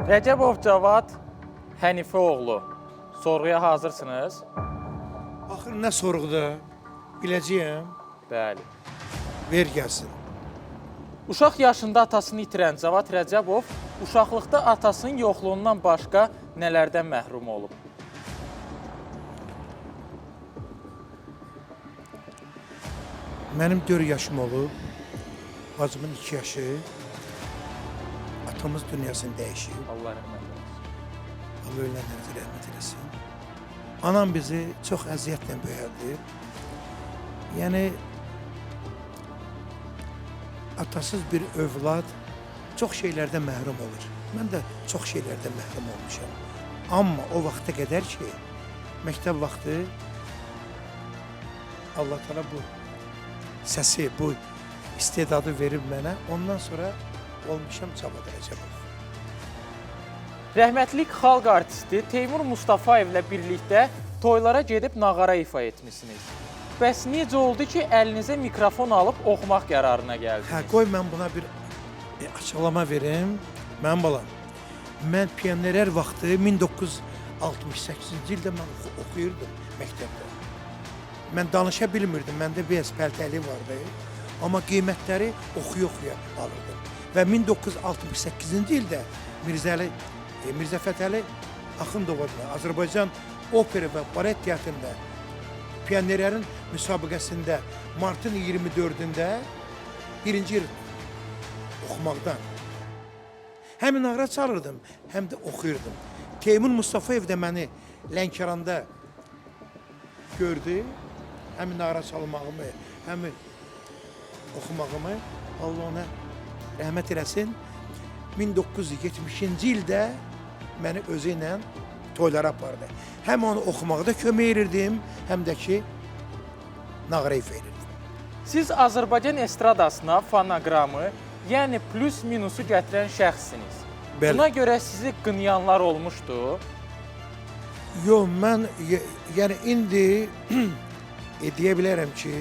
Rəcəbov Cavad Hənifəoğlu, sorğuya hazırsınız? Axır nə sorğuda biləcəyəm, Bəli. ver gəlsin. Uşaq yaşında atasını itirən Cavad Rəcəbov uşaqlıqda atasının yoxluğundan başqa nələrdən məhrum olub? Mənim 4 yaşım olub, bacımın 2 yaşı, atamız dünyasını dəyişib. Allah rəhmət eylesin. Allah ölənlərə rəhmət eləsin. Anam bizi çox əziyyətlə böyüdü. Yəni, atasız bir övlad çox şeylərdən məhrum olur. Mən də çox şeylərdən məhrum olmuşam. Amma o vaxta qədər ki, məktəb vaxtı Allah Teala bu səsi, bu istedadı verib mənə. Ondan sonra olmuşam Cavad Rəcəbov. Rəhmətlik xalq artisti Teymur Mustafayevlə birlikdə toylara gedib nağara ifa etmişsiniz. Bəs necə oldu ki, əlinizə mikrofon alıb oxumaq qərarına gəldiniz? Hə, qoy mən buna bir açıqlama verim. Mənim balam, mən pionerlər vaxtı 1968-ci ildə mən oxuyurdum məktəbdə. Mən danışa bilmirdim, məndə biraz pəltəli vardı. Amma qiymətləri oxuya-oxuya alırdım. Və 1968-ci ildə Mirzə Fətəli Axundov adına Azərbaycan Opera və Balet Teatrında pionerlərin müsabiqəsində martın 24-də birinci il oxumaqdan. Həm nağara çalırdım, həm də oxuyurdum. Teymur Mustafayev də məni Lənkəranda gördü. Həm nağara çalmağımı, həm oxumağımı. Allah ona rəhmət eləsin. 1970-ci ildə məni özü ilə toylara apardı. Həm onu oxumaqda kömək edirdim, həm də ki, nağara ifa edirdim. Siz Azərbaycan estradasına fonoqramı, yəni plus minusu gətirən şəxssiniz. Bəli. Buna görə sizi qınayanlar olmuşdu. Yox, mən yəni indi deyə bilərəm ki,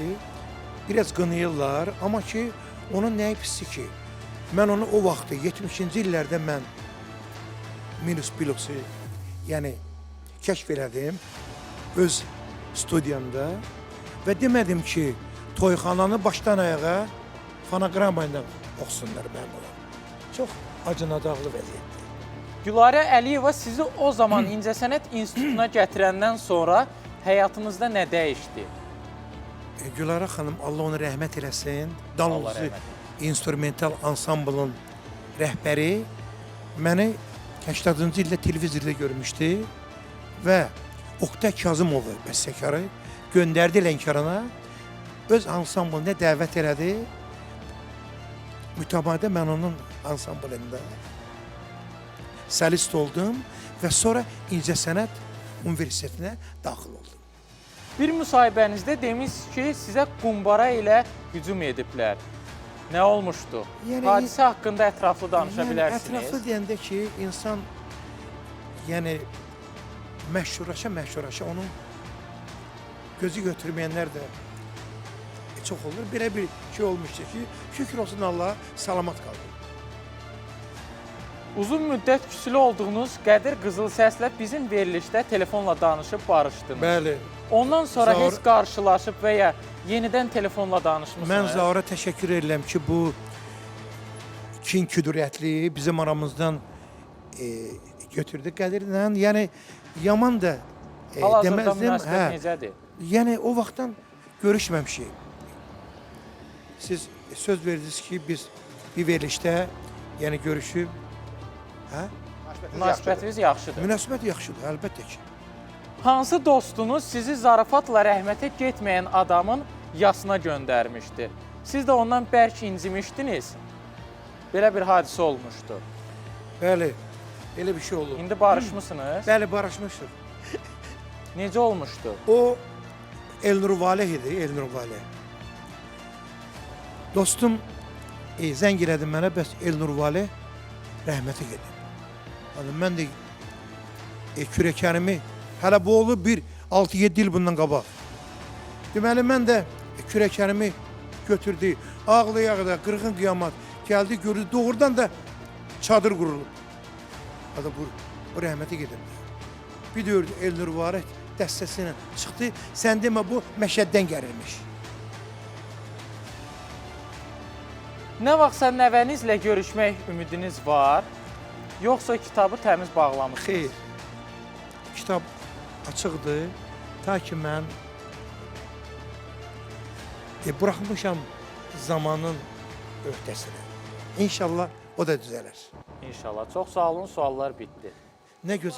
biraz qınayırlar, amma ki, onun nəyi pissi ki, mən onu o vaxtı, 70-ci illərdə mən minus pilosu, yəni kəşf elədim öz studiyamda və demədim ki, toyxananı başdan ayağa fonoqrama ilə oxusunlar mənim olan. Çox acınacaqlı vəziyyətdir. Gülarə Əliyeva sizi o zaman İncəsənət İnstitutuna gətirəndən sonra həyatınızda nə dəyişdi? Gülarə xanım, Allah onu rəhmət eləsin. Allah Dalğızı rəhmət eləsin. instrumental ansamblın rəhbəri məni 80-cı ildə televizorda görmüşdü və Oktay Kazımovu bəstəkarı göndərdi Lənkərana, öz ansamblına dəvət elədi. Mütəmadilə mən onun ansamblında solist oldum və sonra İncəsənət Universitetinə daxil oldum. Bir müsahibənizdə demişsiniz ki, sizə qumbara ilə hücum ediblər. Nə olmuşdu? Yəni, Hadisə haqqında ətraflı danışa bilərsiniz. Ətraflı deyəndə ki, insan məşhurlaşa onun gözü götürməyənlər də çox olur. Belə bir şey olmuşdu ki, şükür olsun Allah salamat qaldı. Uzun müddət küsülü olduğunuz Qədir Qızıl Səslə bizim verilişdə telefonla danışıb barışdınız. Bəli. Ondan sonra heç qarşılaşıb və ya yenidən telefonla danışmısınız? Mən Zaura təşəkkür edirəm ki, bu kin küdürətli bizim aramızdan götürdü Qədirlə. Yəni, yaman da Hal-hazırda deməzdim. münasibət necədir? Yəni, o vaxtdan görüşməmişik. Siz söz verdiniz ki, biz bir verilişdə görüşüb. Münasibətiniz yaxşıdır. Münasibət yaxşıdır, əlbəttə ki. Hansı dostunuz sizi zarafatla rəhmətə getməyən adamın yasına göndərmişdi? Siz də ondan bərk incimişdiniz. Belə bir hadisə olmuşdu. Bəli, elə bir şey oldu. İndi barışmısınız? Bəli, barışmışıq. Necə olmuşdu? O, Elnur Valeh idi, Elnur Valeh. Dostum zəng elədi mənə, bəs Elnur Valeh rəhmətə gedib. Mən də kürəkənimi, hələ bu olub bir 6-7 il bundan qabaq. Deməli, mən də kürəkənimi götürdü, ağlaya-ağlaya, qırğın qiyamat gəldi, gördü, doğrudan da çadır qurulub. Adı bu rəhmətə gedib. Bir dördü Elnur Varət dəstəsi ilə çıxdı. Sən demə bu Məşəddən gəlirmiş. Nə vaxt sən nəvənizlə görüşmək ümidiniz var, yoxsa kitabı təmiz bağlamışsınız? Xeyr. Kitab açıqdır. Ta ki mən buraxmışam zamanın öhdəsinə. İnşallah o da düzələr. İnşallah. Çox sağ olun, suallar bitdi. Nə gözəl.